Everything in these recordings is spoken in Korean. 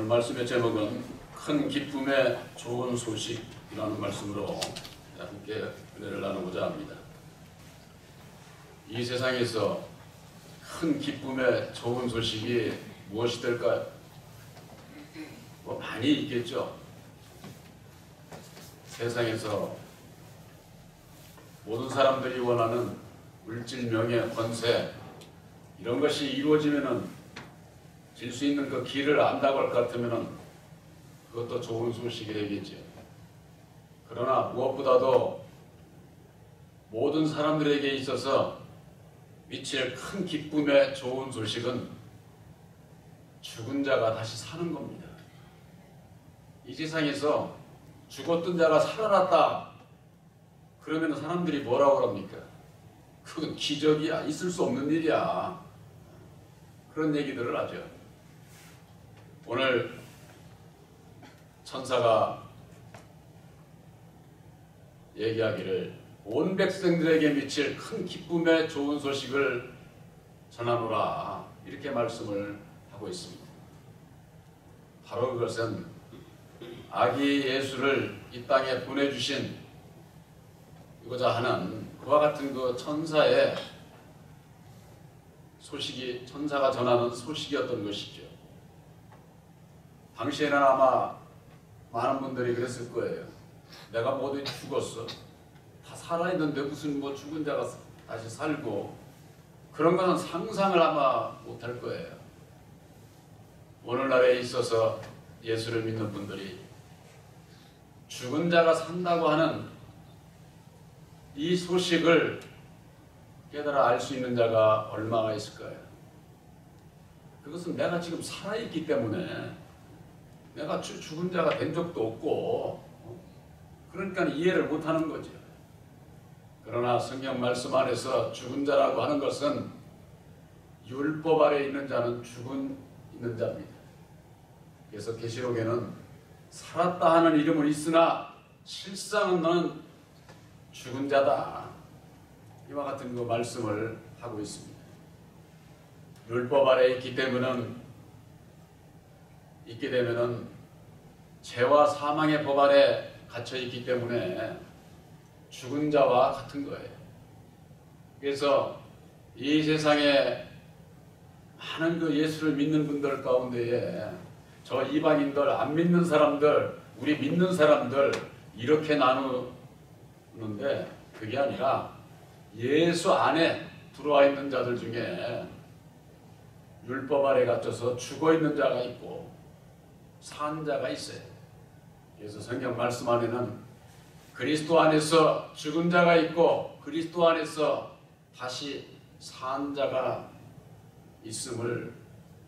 말씀의 제목은 큰 기쁨의 좋은 소식이라는 말씀으로 함께 은혜를 나누고자 합니다. 이 세상에서 큰 기쁨의 좋은 소식이 무엇이 될까요? 많이 있겠죠. 세상에서 모든 사람들이 원하는 물질, 명예, 권세 이런 것이 이루어지면은 질 수 있는 그 길을 안다고 할 것 같으면은 그것도 좋은 소식이 되겠죠. 그러나 무엇보다도 모든 사람들에게 있어서 미칠 큰 기쁨의 좋은 소식은 죽은 자가 다시 사는 겁니다. 이 세상에서 죽었던 자가 살아났다 그러면 사람들이 뭐라고 합니까? 그건 기적이야, 있을 수 없는 일이야, 그런 얘기들을 하죠. 오늘 천사가 얘기하기를 온 백성들에게 미칠 큰 기쁨의 좋은 소식을 전하노라, 이렇게 말씀을 하고 있습니다. 바로 그것은 아기 예수를 이 땅에 보내주신 이고자 하는 그와 같은 그 천사의 소식이, 천사가 전하는 소식이었던 것이죠. 당시에는 아마 많은 분들이 그랬을 거예요. 내가 모두 죽었어, 다 살아있는데 무슨 뭐 죽은 자가 다시 살고, 그런 것은 상상을 아마 못할 거예요. 오늘날에 있어서 예수를 믿는 분들이 죽은 자가 산다고 하는 이 소식을 깨달아 알 수 있는 자가 얼마나 있을까요? 그것은 내가 지금 살아있기 때문에, 내가 죽은 자가 된 적도 없고, 그러니까 이해를 못하는 거죠. 그러나 성경 말씀 안에서 죽은 자라고 하는 것은 율법 아래 있는 자는 죽은 있는 자입니다. 그래서 계시록에는 살았다 하는 이름은 있으나 실상은 너는 죽은 자다, 이와 같은 그 말씀을 하고 있습니다. 율법 아래 있게 되면은 죄와 사망의 법 아래 갇혀 있기 때문에 죽은 자와 같은 거예요. 그래서 이 세상에 많은 그 예수를 믿는 분들 가운데에 저 이방인들, 안 믿는 사람들, 우리 믿는 사람들 이렇게 나누는데, 그게 아니라 예수 안에 들어와 있는 자들 중에 율법 아래 갇혀서 죽어 있는 자가 있고 산 자가 있어요. 그래서 성경 말씀 안에는 그리스도 안에서 죽은 자가 있고 그리스도 안에서 다시 산 자가 있음을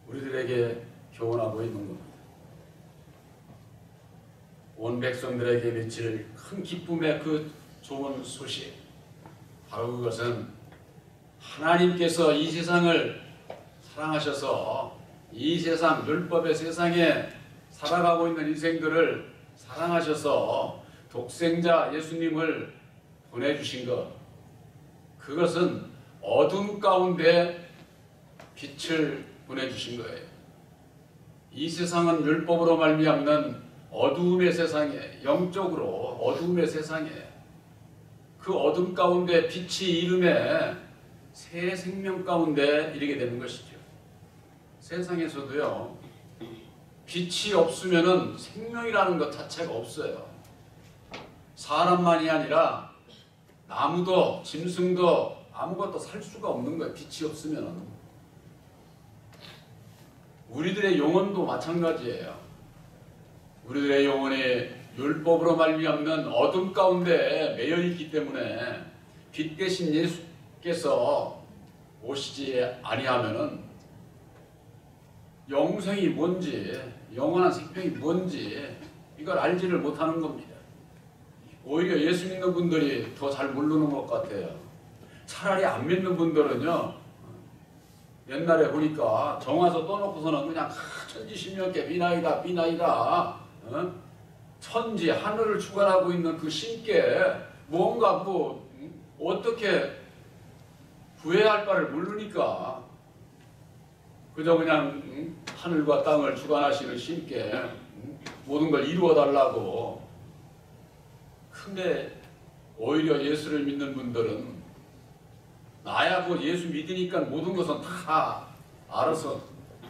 우리들에게 교훈하고 있는 겁니다. 온 백성들에게 미칠 큰 기쁨의 그 좋은 소식, 바로 그것은 하나님께서 이 세상을 사랑하셔서 이 세상, 율법의 세상에 살아가고 있는 인생들을 사랑하셔서 독생자 예수님을 보내주신 것, 그것은 어둠 가운데 빛을 보내주신 거예요. 이 세상은 율법으로 말미암는 어두움의 세상에, 영적으로 어두움의 세상에, 그 어둠 가운데 빛이 이름에 새 생명 가운데 이르게 되는 것이죠. 세상에서도요, 빛이 없으면은 생명이라는 것 자체가 없어요. 사람만이 아니라 나무도 짐승도 아무것도 살 수가 없는 거예요, 빛이 없으면은. 우리들의 영혼도 마찬가지예요. 우리들의 영혼이 율법으로 말미암는 어둠 가운데 매여 있기 때문에 빛 대신 예수께서 오시지 아니하면은 영생이 뭔지, 영원한 생명이 뭔지 이걸 알지를 못하는 겁니다. 오히려 예수 믿는 분들이 더 잘 모르는 것 같아요. 차라리 안 믿는 분들은요, 옛날에 보니까 정화서 떠놓고서는 그냥 천지신명께 비나이다 비나이다, 천지 하늘을 주관하고 있는 그 신께 뭔가 어떻게 구해야 할 바를 모르니까 그저 그냥 하늘과 땅을 주관하시는 신께 모든 걸 이루어 달라고. 근데 오히려 예수를 믿는 분들은 나야 뭐 예수 믿으니까 모든 것은 다 알아서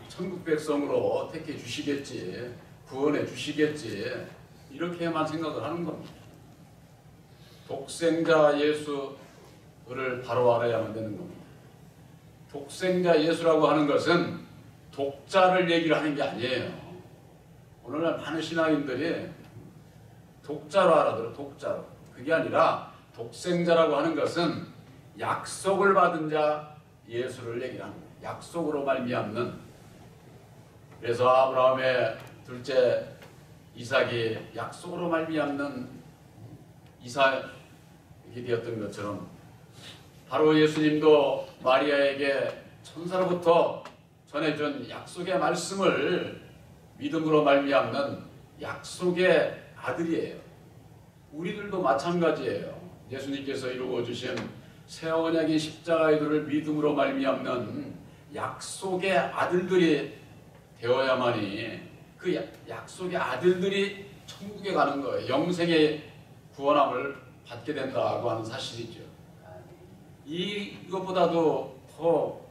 천국 백성으로 택해 주시겠지, 구원해 주시겠지, 이렇게만 생각을 하는 겁니다. 독생자 예수를 바로 알아야만 되는 겁니다. 독생자 예수라고 하는 것은 독자를 얘기를 하는 게 아니에요. 오늘날 많은 신앙인들이 독자로 알아들어. 독자로. 그게 아니라 독생자라고 하는 것은 약속을 받은 자 예수를 얘기하는 거예요. 약속으로 말미암는. 그래서 아브라함의 둘째 이삭이 약속으로 말미암는 이삭이 되었던 것처럼 바로 예수님도 마리아에게 천사로부터 전해준 약속의 말씀을 믿음으로 말미암는 약속의 아들이에요. 우리들도 마찬가지예요. 예수님께서 이루어 주신 새 언약인 십자가의 도를 믿음으로 말미암는 약속의 아들들이 되어야만이 그 약속의 아들들이 천국에 가는 거예요. 영생의 구원함을 받게 된다고 하는 사실이죠. 이것보다도 더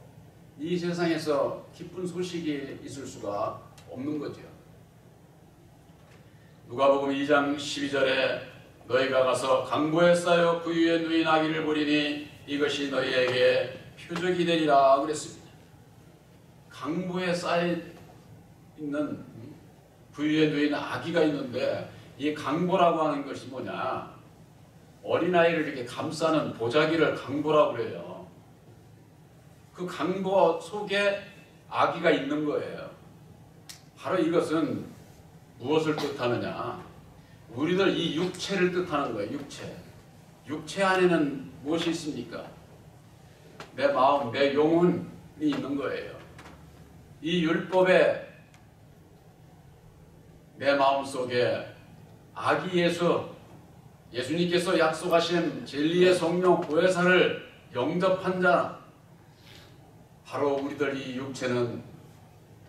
이 세상에서 기쁜 소식이 있을 수가 없는 거죠. 누가복음 2장 12절에 너희가 가서 강보에 쌓여 그 위에 누인 아기를 보리니 이것이 너희에게 표적이 되리라 그랬습니다. 강보에 쌓여 있는 그 위에 누인 아기가 있는데 이 강보라고 하는 것이 뭐냐? 어린아이를 이렇게 감싸는 보자기를 강보라고 그래요. 그 강보 속에 아기가 있는 거예요. 바로 이것은 무엇을 뜻하느냐? 우리들 이 육체를 뜻하는 거예요. 육체. 육체 안에는 무엇이 있습니까? 내 마음, 내 영혼이 있는 거예요. 이 율법에 내 마음 속에 아기 예수님께서 약속하신 진리의 성령 보혜사를 영접한 자, 바로 우리들 이 육체는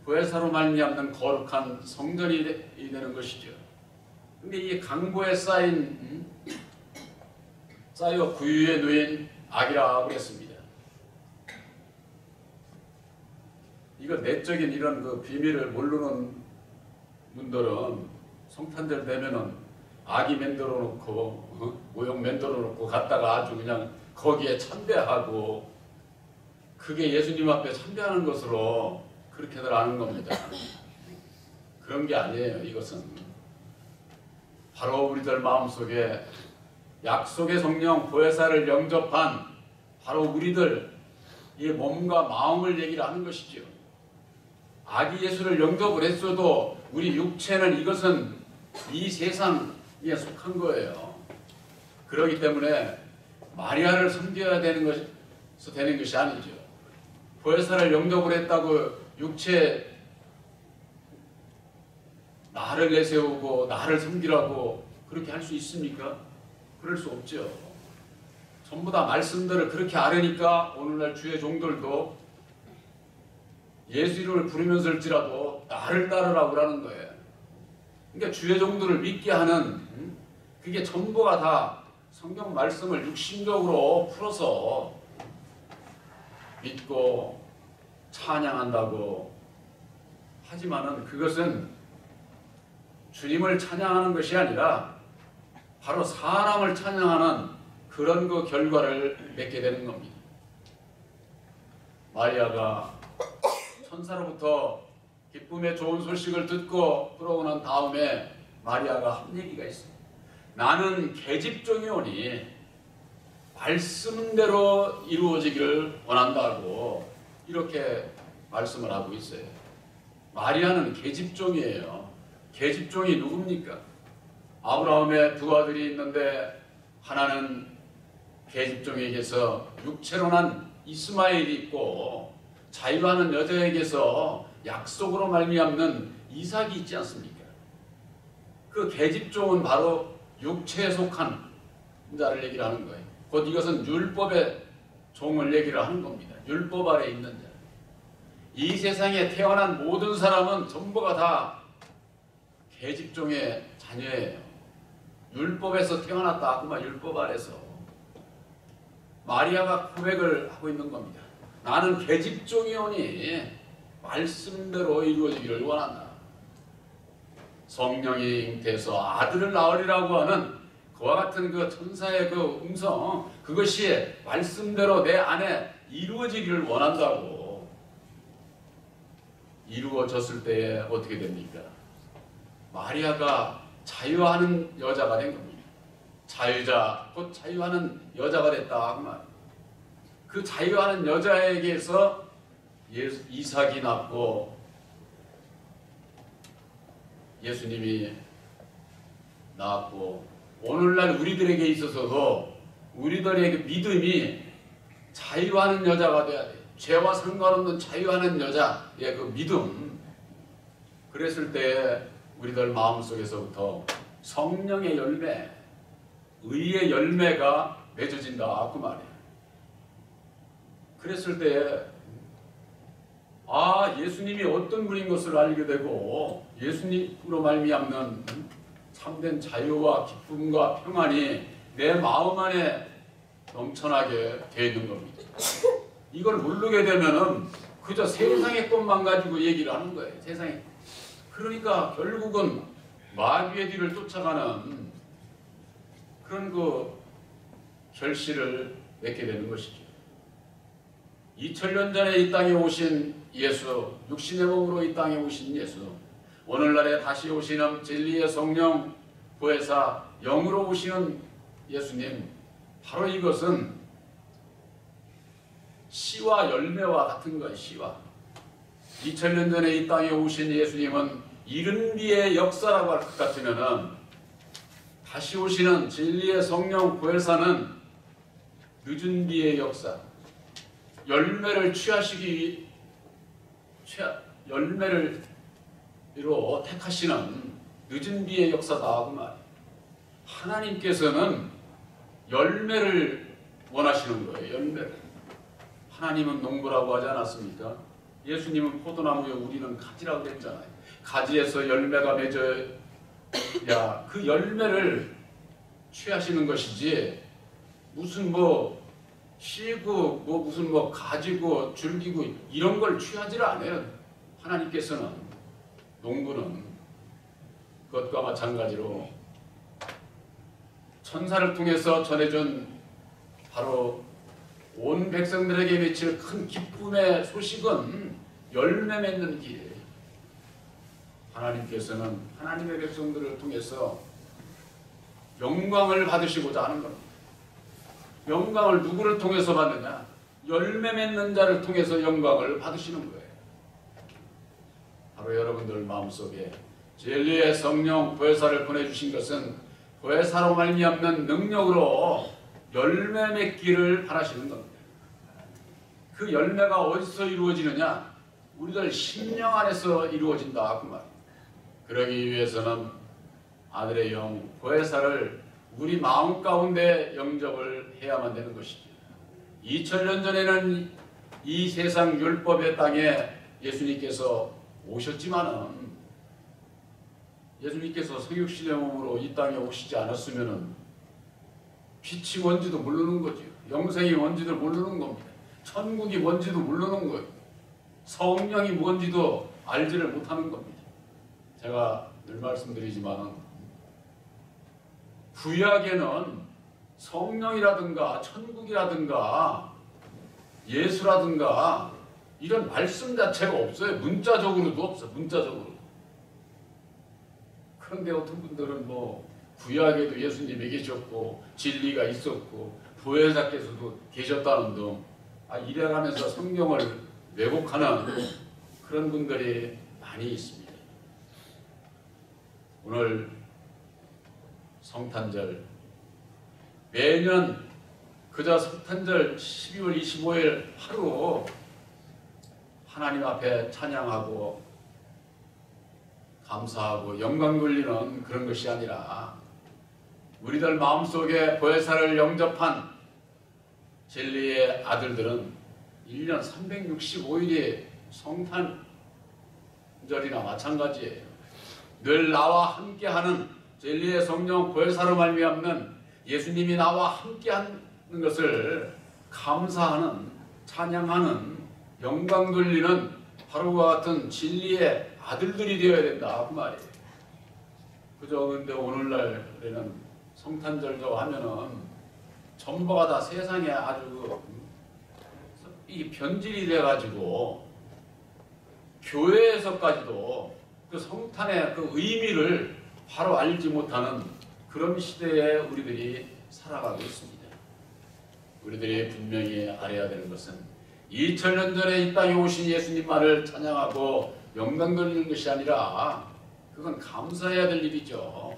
보혜사로 말미암는 거룩한 성전이 되는 것이죠. 근데 이 강보에 쌓여 구유에 누인 악이라고 했습니다. 이거 내적인 이런 그 비밀을 모르는 분들은 성탄절 되면은 아기 만들어 놓고 모형 만들어 놓고 갔다가 아주 그냥 거기에 참배하고 그게 예수님 앞에 참배하는 것으로 그렇게들 아는 겁니다. 그런 게 아니에요. 이것은 바로 우리들 마음속에 약속의 성령 보혜사를 영접한 바로 우리들 이 몸과 마음을 얘기를 하는 것이죠. 아기 예수를 영접을 했어도 우리 육체는 이것은 이 세상에 속한 거예요. 그렇기 때문에 마리아를 섬겨야 되는 것이 아니죠. 보혜사를 영접을 했다고 육체 나를 내세우고 나를 섬기라고 그렇게 할 수 있습니까? 그럴 수 없죠. 전부 다 말씀들을 그렇게 알으니까 오늘날 주의 종들도 예수 이름을 부르면서일지라도 나를 따르라고 하는 거예요. 그러니까 주의 종들을 믿게 하는 그게 전부가 다 성경 말씀을 육신적으로 풀어서 믿고 찬양한다고 하지만은 그것은 주님을 찬양하는 것이 아니라 바로 사람을 찬양하는 그런 그 결과를 맺게 되는 겁니다. 마리아가 천사로부터 기쁨의 좋은 소식을 듣고 들어오고 난 다음에 마리아가 한 얘기가 있어요. 나는 계집종이오니 말씀대로 이루어지기를 원한다고 이렇게 말씀을 하고 있어요. 마리아는 계집종이에요. 계집종이 누굽니까? 아브라함의 두 아들이 있는데 하나는 계집종에게서 육체로 난 이스마엘이 있고 자유하는 여자에게서 약속으로 말미암는 이삭이 있지 않습니까? 그 계집종은 바로 육체에 속한 자를 얘기를 하는 거예요. 곧 이것은 율법의 종을 얘기를 하는 겁니다. 율법 아래 있는 자. 이 세상에 태어난 모든 사람은 전부가 다 계집종의 자녀예요. 율법에서 태어났다. 그만 율법 아래서. 마리아가 고백을 하고 있는 겁니다. 나는 계집종이오니 말씀대로 이루어지기를 원한다. 성령이 잉태해서 아들을 낳으리라고 하는 그와 같은 그 천사의 그 음성, 그것이 말씀대로 내 안에 이루어지기를 원한다고. 이루어졌을 때에 어떻게 됩니까? 마리아가 자유하는 여자가 된 겁니다. 자유자, 곧 자유하는 여자가 됐다 그 말. 그 자유하는 여자에게서 이삭이 낳고 예수님이 낳았고, 오늘날 우리들에게 있어서도 우리들의 그 믿음이 자유하는 여자가 돼야 돼. 죄와 상관없는 자유하는 여자의 그 믿음. 그랬을 때 우리들 마음속에서부터 성령의 열매, 의의 열매가 맺어진다 그 말이에요. 그랬을 때에 예수님이 어떤 분인 것을 알게 되고, 예수님으로 말미암는 참된 자유와 기쁨과 평안이 내 마음 안에 넘쳐나게 되어 있는 겁니다. 이걸 모르게 되면은 그저 세상의 것만 가지고 얘기를 하는 거예요. 세상에. 그러니까 결국은 마귀의 뒤를 쫓아가는 그런 그 결실을 맺게 되는 것이죠. 2000년 전에 이 땅에 오신 예수, 육신의 몸으로 이 땅에 오신 예수, 오늘날에 다시 오시는 진리의 성령, 보혜사, 영으로 오시는 예수님, 바로 이것은 씨와 열매와 같은 거예요. 씨와. 2000년 전에 이 땅에 오신 예수님은 이른 비의 역사라고 할 것 같으면은, 다시 오시는 진리의 성령 보혜사는 늦은 비의 역사, 열매를 열매를 이로 택하시는 늦은 비의 역사다 그 말. 하나님께서는 열매를 원하시는 거예요. 열매를. 하나님은 농부라고 하지 않았습니까? 예수님은 포도나무에 우리는 가지라고 했잖아요. 가지에서 열매가 맺어야 그 열매를 취하시는 것이지, 무슨 씨고 무슨 가지고 줄기고 이런 걸 취하지를 않아요. 하나님께서는, 농부는 그것과 마찬가지로 천사를 통해서 전해준 바로 온 백성들에게 미칠 큰 기쁨의 소식은 열매 맺는 길. 하나님께서는 하나님의 백성들을 통해서 영광을 받으시고자 하는 겁니다. 영광을 누구를 통해서 받느냐? 열매 맺는 자를 통해서 영광을 받으시는 거예요. 바로 여러분들 마음속에 진리의 성령 보혜사를 보내주신 것은 보혜사로 말미암는 능력으로 열매 맺기를 바라시는 겁니다. 그 열매가 어디서 이루어지느냐? 우리들 심령 안에서 이루어진다 그 말. 그러기 위해서는 아들의 영 보혜사를 우리 마음 가운데 영접을 해야만 되는 것이죠. 2000년 전에는 이 세상 율법의 땅에 예수님께서 오셨지만은, 예수님께서 성육신의 몸으로 이 땅에 오시지 않았으면은 빛이 뭔지도 모르는 거죠. 영생이 뭔지도 모르는 겁니다. 천국이 뭔지도 모르는 거예요. 성령이 뭔지도 알지를 못하는 겁니다. 제가 늘 말씀드리지만, 구약에는 성령이라든가 천국이라든가 예수라든가 이런 말씀 자체가 없어요. 문자적으로도 없어. 문자적으로. 그런데 어떤 분들은 구약에도 예수님이 계셨고 진리가 있었고 보혜사께서도 계셨다는 등 이래가면서 성경을 왜곡하는 그런 분들이 많이 있습니다. 오늘 성탄절, 매년 그저 성탄절 12월 25일 하루 하나님 앞에 찬양하고 감사하고 영광 돌리는 그런 것이 아니라, 우리들 마음속에 보혜사를 영접한 진리의 아들들은 1년 365일이 성탄절이나 마찬가지예요. 늘 나와 함께하는 진리의 성령 보혜사로 말미암는 예수님이 나와 함께하는 것을 감사하는, 찬양하는, 영광 돌리는 바로 그와 같은 진리의 아들들이 되어야 된다 그 말이에요. 그저 근데 오늘날에는 성탄절도 하면은 전부가 다 세상에 아주 이 변질이 돼가지고 교회에서까지도 그 성탄의 그 의미를 바로 알지 못하는 그런 시대에 우리들이 살아가고 있습니다. 우리들이 분명히 알아야 되는 것은 2000년 전에 이 땅에 오신 예수님만을 찬양하고 영광 돌리는 것이 아니라 그건 감사해야 될 일이죠.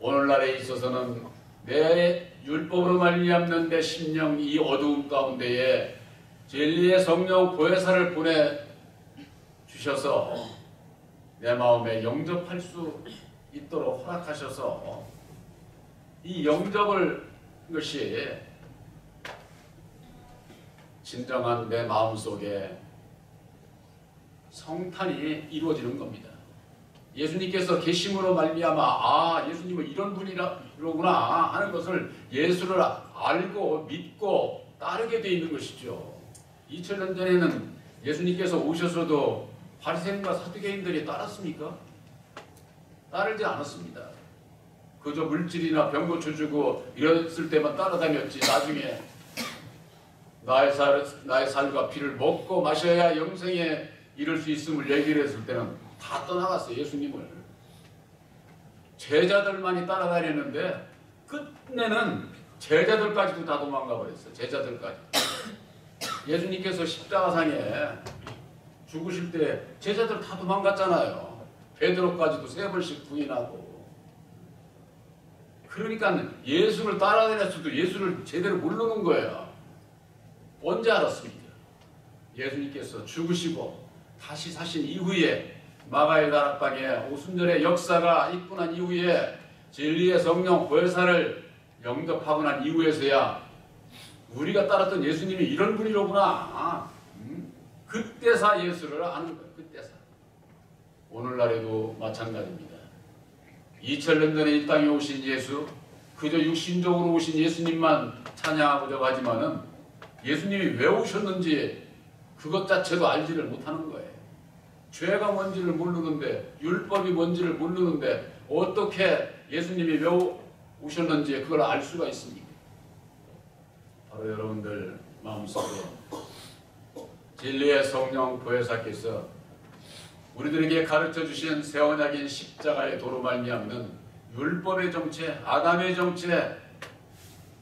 오늘날에 있어서는 내 율법으로 말미암는 내 심령 이 어두움 가운데에 진리의 성령 보혜사를 보내주셔서 내 마음에 영접할 수 있도록 허락하셔서 이 영접을 것이 진정한 내 마음속에 성탄이 이루어지는 겁니다. 예수님께서 계심으로 말미암아 예수님은 이런 분이로구나 하는 것을 예수를 알고 믿고 따르게 되어 있는 것이죠. 2000년 전에는 예수님께서 오셔서도 바리새인과 사두개인들이 따랐습니까? 따르지 않았습니다. 그저 물질이나 병 고쳐주고 이랬을 때만 따라다녔지 나중에 나의 살과 피를 먹고 마셔야 영생에 이를 수 있음을 얘기를 했을 때는 다 떠나갔어요. 예수님을. 제자들만이 따라다녔는데 끝내는 제자들까지도 다 도망가 버렸어요. 제자들까지. 예수님께서 십자가상에 죽으실 때 제자들 다 도망갔잖아요. 베드로까지도 3번씩 부인하고. 그러니까 예수를 따라다녔어도 예수를 제대로 모르는 거예요. 언제 알았습니까? 예수님께서 죽으시고 다시 사신 이후에 마가의 다락방에 오순절의 역사가 있고 난 이후에 진리의 성령 보혜사를 영접하고 난 이후에서야 우리가 따랐던 예수님이 이런 분이로구나. 그때사 예수를 아는 거예요. 그때사. 오늘날에도 마찬가지입니다. 2000년 전에 이 땅에 오신 예수, 그저 육신적으로 오신 예수님만 찬양하고자 하지만은 예수님이 왜 오셨는지 그것 자체도 알지를 못하는 거예요. 죄가 뭔지를 모르는데, 율법이 뭔지를 모르는데 어떻게 예수님이 왜 오셨는지 그걸 알 수가 있습니까? 바로 여러분들 마음속에 진리의 성령 보혜사께서 우리들에게 가르쳐 주신 새 언약인 십자가의 도로 말미암는 율법의 정체, 아담의 정체,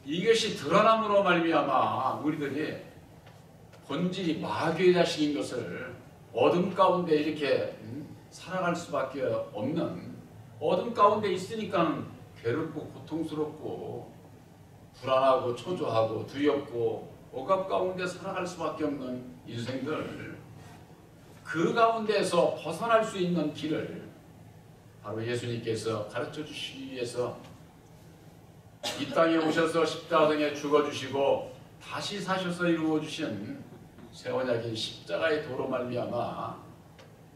이것이 드러남으로 말미암아 우리들이 본질이 마귀의 자식인 것을 어둠 가운데 이렇게 살아갈 수밖에 없는, 어둠 가운데 있으니까 괴롭고 고통스럽고 불안하고 초조하고 두렵고 억압 가운데 살아갈 수밖에 없는 인생들, 그 가운데서 벗어날 수 있는 길을 바로 예수님께서 가르쳐 주시기 위해서 이 땅에 오셔서 십자가상에 죽어주시고 다시 사셔서 이루어주신 새 언약인 십자가의 도로 말미암아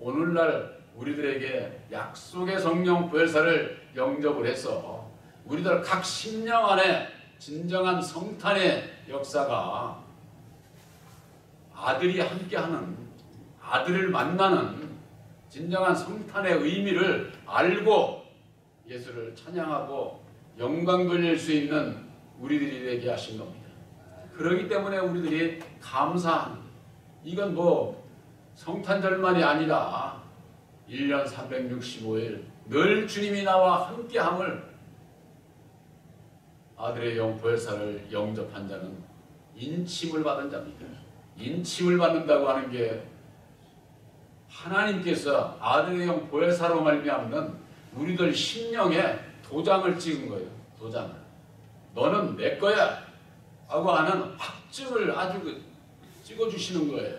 오늘날 우리들에게 약속의 성령 보혜사를 영접을 해서 우리들 각 심령 안에 진정한 성탄의 역사가 아들이 함께하는, 아들을 만나는 진정한 성탄의 의미를 알고 예수를 찬양하고 영광 돌릴 수 있는 우리들이 되게 하신 겁니다. 그렇기 때문에 우리들이 감사한, 이건 뭐 성탄절만이 아니라 1년 365일 늘 주님이 나와 함께함을 아들의 영 보혜사를 영접한 자는 인침을 받은 자입니다. 인침을 받는다고 하는 게 하나님께서 아들의 영 보혜사로 말미암는 우리들 심령에 도장을 찍은 거예요. 도장을. 너는 내 거야 하고 하는 확증을 아주 찍어주시는 거예요.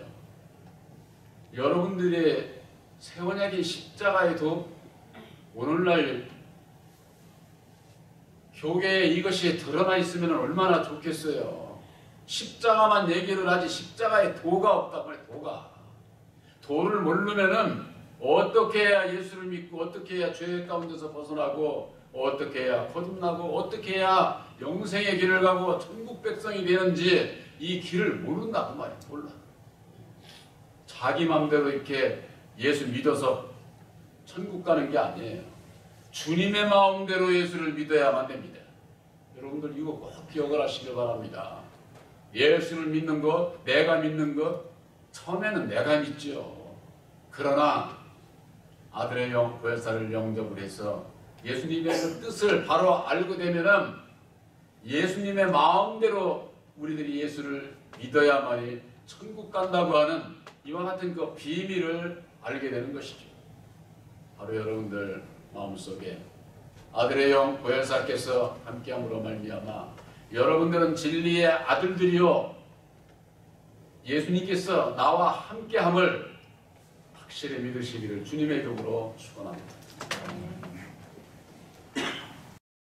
여러분들의 새 언약의 십자가에도 오늘날 교계에 이것이 드러나 있으면 얼마나 좋겠어요. 십자가만 얘기를 하지 십자가에 도가 없단 말이에요. 도가. 도를 모르면은 어떻게 해야 예수를 믿고 어떻게 해야 죄 가운데서 벗어나고 어떻게 해야 거듭나고 어떻게 해야 영생의 길을 가고 천국 백성이 되는지 이 길을 모른다고 말이야. 몰라. 자기 마음대로 이렇게 예수 믿어서 천국 가는 게 아니에요. 주님의 마음대로 예수를 믿어야만 됩니다. 여러분들 이거 꼭 기억을 하시길 바랍니다. 예수를 믿는 것, 내가 믿는 것, 처음에는 내가 믿죠. 그러나 아들의 영, 보혜사를 영접을 해서 예수님의 그 뜻을 바로 알고 되면은 예수님의 마음대로 우리들이 예수를 믿어야만이 천국 간다고 하는 이와 같은 그 비밀을 알게 되는 것이죠. 바로 여러분들 마음속에 아들의 영 보혜사께서 함께함으로 말미암아 여러분들은 진리의 아들들이요 예수님께서 나와 함께함을 확실히 믿으시기를 주님의 이름으로 축원합니다.